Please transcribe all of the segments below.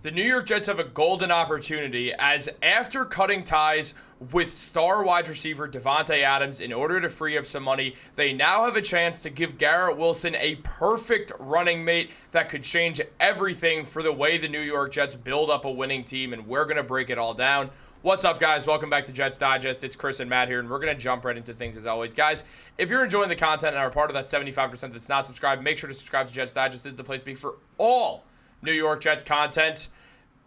The New York Jets have a golden opportunity as after cutting ties with star wide receiver Davante Adams in order to free up some money, they now have a chance to give Garrett Wilson a perfect running mate that could change everything for the way the New York Jets build up a winning team, and we're going to break it all down. What's up, guys? Welcome back to Jets Digest. It's Chris and Matt here, and we're going to jump right into things as always. Guys, if you're enjoying the content and are part of that 75% that's not subscribed, make sure to subscribe to Jets Digest. This is the place to be for all New York Jets content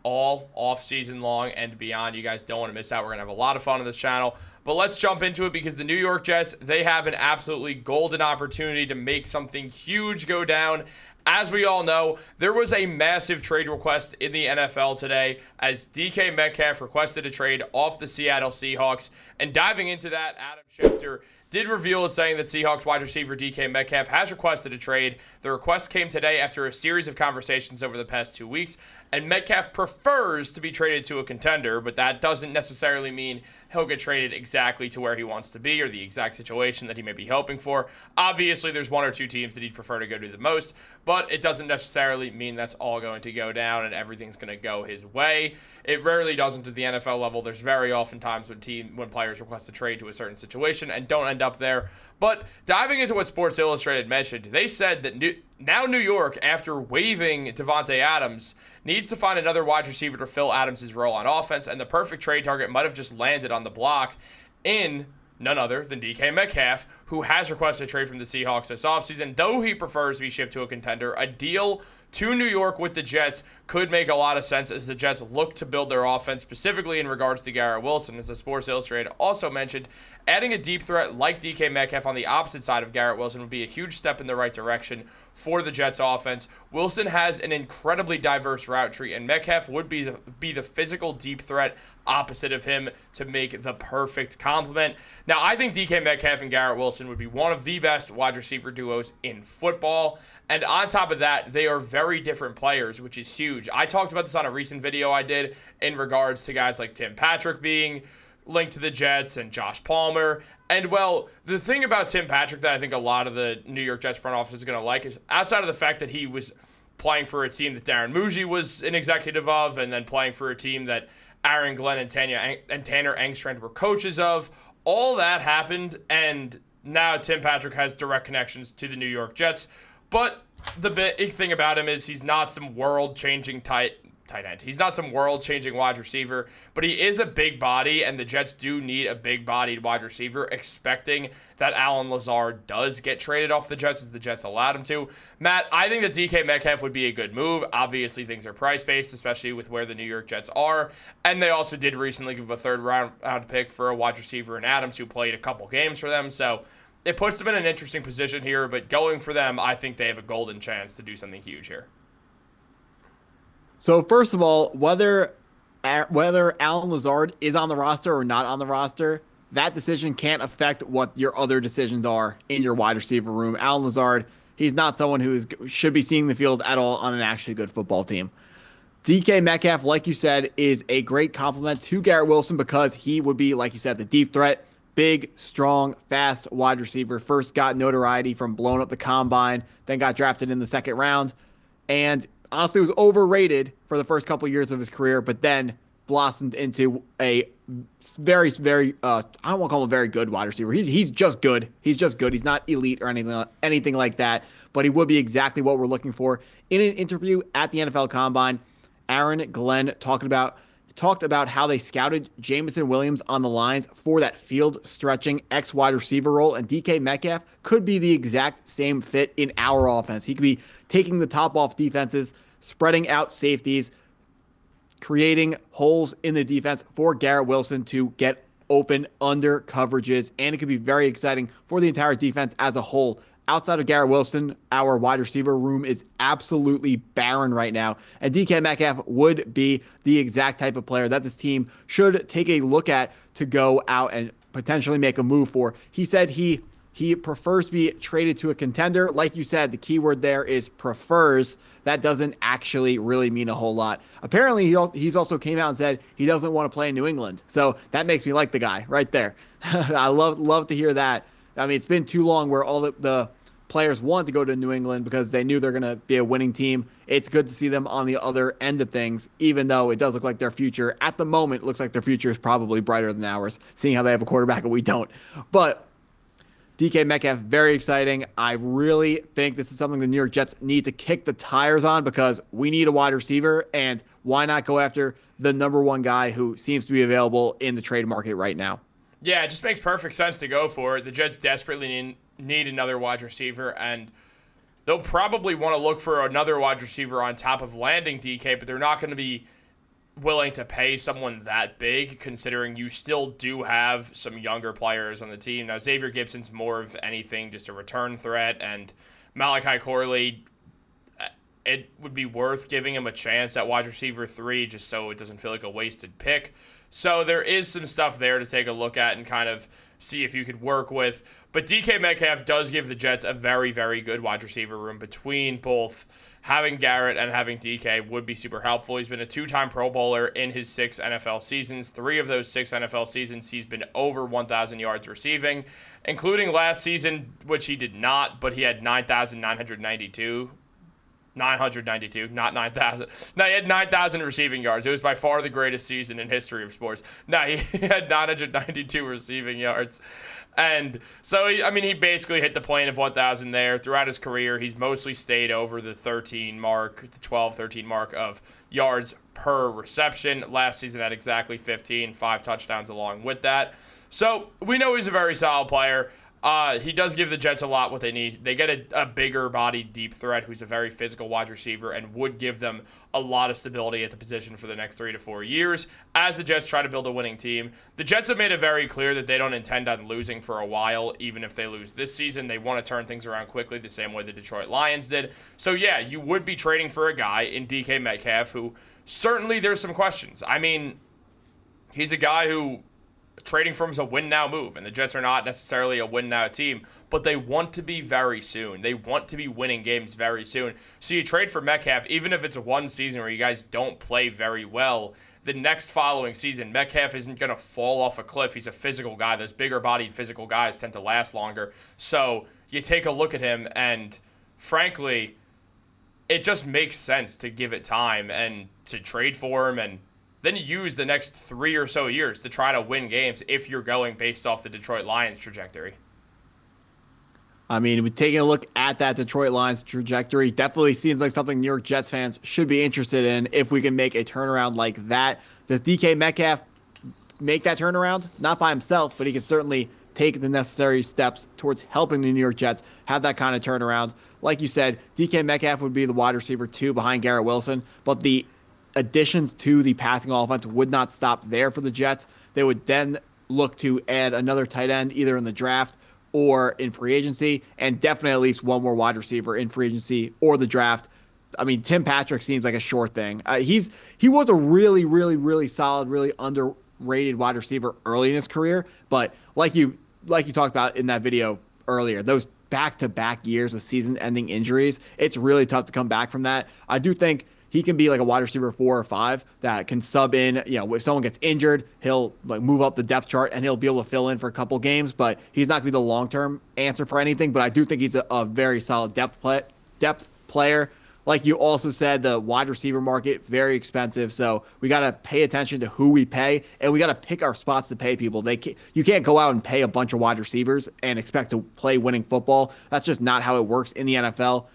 all off-season long and beyond. You guys don't want to miss out. We're going to have a lot of fun on this channel. But let's jump into it because the New York Jets, they have an absolutely golden opportunity to make something huge go down. As we all know, there was a massive trade request in the NFL today as DK Metcalf requested a trade off the Seattle Seahawks. And diving into that, Adam Schefter did reveal it, saying that Seahawks wide receiver DK Metcalf has requested a trade. The request came today after a series of conversations over the past 2 weeks, and Metcalf prefers to be traded to a contender, but that doesn't necessarily mean he'll get traded exactly to where he wants to be or the exact situation that he may be hoping for. Obviously, there's one or two teams that he'd prefer to go to the most, but it doesn't necessarily mean that's all going to go down and everything's going to go his way. It rarely doesn't at the NFL level. There's very often times when players request a trade to a certain situation and don't end up there. But diving into what Sports Illustrated mentioned, they said that New York, after waiving Davante Adams, needs to find another wide receiver to fill Adams' role on offense, and the perfect trade target might have just landed on the block in none other than DK Metcalf, who has requested a trade from the Seahawks this offseason. Though he prefers to be shipped to a contender, a deal to New York with the Jets could make a lot of sense as the Jets look to build their offense, specifically in regards to Garrett Wilson. As the Sports Illustrated also mentioned, adding a deep threat like DK Metcalf on the opposite side of Garrett Wilson would be a huge step in the right direction for the Jets offense. Wilson has an incredibly diverse route tree, and Metcalf would be the physical deep threat opposite of him to make the perfect complement. Now, I think DK Metcalf and Garrett Wilson would be one of the best wide receiver duos in football. And on top of that, they are very different players, which is huge. I talked about this on a recent video I did in regards to guys like Tim Patrick being linked to the Jets and Josh Palmer. And, well, the thing about Tim Patrick that I think a lot of the New York Jets front office is going to like is outside of the fact that he was playing for a team that Darren Mougey was an executive of and then playing for a team that Aaron Glenn and Tanner Engstrand were coaches of, all that happened, and now Tim Patrick has direct connections to the New York Jets. But the big thing about him is he's not some world-changing tight end. He's not some world-changing wide receiver, but he is a big body, and the Jets do need a big-bodied wide receiver, expecting that Allen Lazard does get traded off the Jets as the Jets allowed him to. Matt, I think that DK Metcalf would be a good move. Obviously, things are price-based, especially with where the New York Jets are, and they also did recently give a third-round pick for a wide receiver in Adams who played a couple games for them, so it puts them in an interesting position here, but going for them, I think they have a golden chance to do something huge here. So first of all, whether Allen Lazard is on the roster or not on the roster, that decision can't affect what your other decisions are in your wide receiver room. Allen Lazard, he's not someone who should be seeing the field at all on an actually good football team. DK Metcalf, like you said, is a great compliment to Garrett Wilson because he would be, like you said, the deep threat. Big, strong, fast wide receiver. First got notoriety from blowing up the combine, then got drafted in the second round, and honestly was overrated for the first couple years of his career, but then blossomed into a very, very, I don't want to call him a very good wide receiver. He's just good. He's just good. He's not elite or anything like that, but he would be exactly what we're looking for. In an interview at the NFL Combine, Aaron Glenn talked about how they scouted Jameson Williams on the lines for that field-stretching X-wide receiver role, and DK Metcalf could be the exact same fit in our offense. He could be taking the top off defenses, spreading out safeties, creating holes in the defense for Garrett Wilson to get open under coverages, and it could be very exciting for the entire defense as a whole. Outside of Garrett Wilson, our wide receiver room is absolutely barren right now, and DK Metcalf would be the exact type of player that this team should take a look at to go out and potentially make a move for. He said he prefers to be traded to a contender. Like you said, the key word there is prefers. That doesn't actually really mean a whole lot. Apparently, he's also came out and said he doesn't want to play in New England, so that makes me like the guy right there. I love to hear that. I mean, it's been too long where all the players want to go to New England because they knew they're going to be a winning team. It's good to see them on the other end of things, even though it does look like their future, at the moment, looks like their future is probably brighter than ours, seeing how they have a quarterback and we don't. But DK Metcalf, very exciting. I really think this is something the New York Jets need to kick the tires on because we need a wide receiver, and why not go after the number one guy who seems to be available in the trade market right now? Yeah, it just makes perfect sense to go for it. The Jets desperately need another wide receiver, and they'll probably want to look for another wide receiver on top of landing DK, but they're not going to be willing to pay someone that big, considering you still do have some younger players on the team. Now, Xavier Gibson's more of anything just a return threat, and Malachi Corley, it would be worth giving him a chance at wide receiver 3 just so it doesn't feel like a wasted pick. So there is some stuff there to take a look at and kind of see if you could work with. But DK Metcalf does give the Jets a very, very good wide receiver room between both. Having Garrett and having DK would be super helpful. He's been a 2-time Pro Bowler in his 6 NFL seasons. 3 of those 6 NFL seasons, he's been over 1,000 yards receiving, including last season, which he did not, but he had 9,992. 992, not 9,000. No, he had 9,000 receiving yards. It was by far the greatest season in history of sports. No, he had 992 receiving yards. And so, he basically hit the plane of 1,000 there. Throughout his career, he's mostly stayed over the 13 mark, the 12, 13 mark of yards per reception. Last season had exactly 15, 5 touchdowns along with that. So we know he's a very solid player. He does give the Jets a lot what they need. They get a bigger body deep threat who's a very physical wide receiver and would give them a lot of stability at the position for the next 3 to 4 years as the Jets try to build a winning team. The Jets have made it very clear that they don't intend on losing for a while, even if they lose this season. They want to turn things around quickly the same way the Detroit Lions did. So yeah, you would be trading for a guy in DK Metcalf who certainly there's some questions. He's a guy who trading for him is a win-now move, and the Jets are not necessarily a win-now team, but they want to be very soon. They want to be winning games very soon. So you trade for Metcalf, even if it's one season where you guys don't play very well, the next following season, Metcalf isn't going to fall off a cliff. He's a physical guy. Those bigger-bodied physical guys tend to last longer. So you take a look at him, and frankly, it just makes sense to give it time and to trade for him and then use the next 3 or so years to try to win games if you're going based off the Detroit Lions trajectory. Taking a look at that Detroit Lions trajectory, definitely seems like something New York Jets fans should be interested in if we can make a turnaround like that. Does DK Metcalf make that turnaround? Not by himself, but he can certainly take the necessary steps towards helping the New York Jets have that kind of turnaround. Like you said, DK Metcalf would be the wide receiver 2 behind Garrett Wilson, but the additions to the passing offense would not stop there for the Jets. They would then look to add another tight end either in the draft or in free agency, and definitely at least one more wide receiver in free agency or the draft. Tim Patrick seems like a sure thing. He was a really, really, really solid, really underrated wide receiver early in his career, but like you talked about in that video earlier, those back-to-back years with season-ending injuries, it's really tough to come back from that. I do think he can be like a wide receiver 4 or 5 that can sub in. If someone gets injured, he'll move up the depth chart and he'll be able to fill in for a couple games. But he's not going to be the long-term answer for anything. But I do think he's a very solid depth player. Like you also said, the wide receiver market very expensive. So we got to pay attention to who we pay, and we got to pick our spots to pay people. You can't go out and pay a bunch of wide receivers and expect to play winning football. That's just not how it works in the NFL.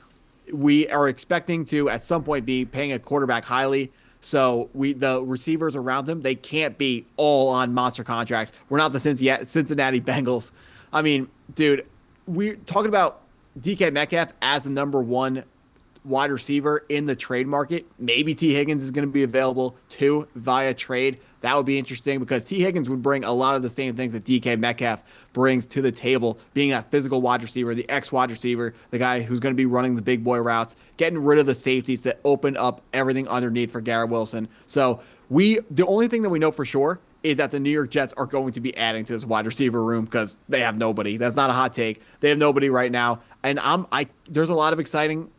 We are expecting to at some point be paying a quarterback highly, so the receivers around him, they can't be all on monster contracts. We're not the Cincinnati Bengals. Dude, we're talking about DK Metcalf as the number 1 wide receiver in the trade market. Maybe T. Higgins is going to be available too via trade. That would be interesting because T. Higgins would bring a lot of the same things that DK Metcalf brings to the table, being that physical wide receiver, the X-wide receiver, the guy who's going to be running the big boy routes, getting rid of the safeties that open up everything underneath for Garrett Wilson. So the only thing that we know for sure is that the New York Jets are going to be adding to this wide receiver room because they have nobody. That's not a hot take. They have nobody right now. And there's a lot of exciting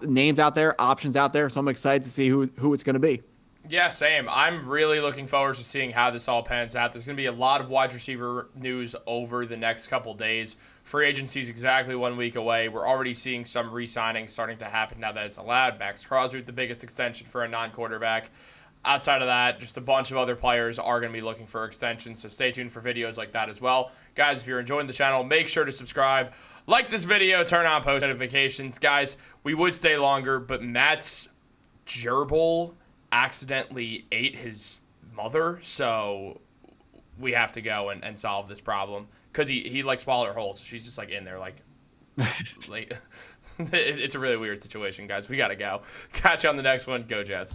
names out there, options out there, so I'm excited to see who it's going to be. Yeah, same. I'm really looking forward to seeing how this all pans out. There's going to be a lot of wide receiver news over the next couple days. Free agency is exactly 1 week away. We're already seeing some re-signings starting to happen now that it's allowed. Max Crosby with the biggest extension for a non-quarterback. Outside of that, just a bunch of other players are going to be looking for extensions, so stay tuned for videos like that as well. Guys, if you're enjoying the channel, make sure to subscribe. Like this video, turn on post notifications. Guys, we would stay longer, but Matt's gerbil accidentally ate his mother, so we have to go and solve this problem because he like swallowed her whole, so she's just like in there like it's a really weird situation, guys. We gotta go. Catch you on the next one. Go Jets.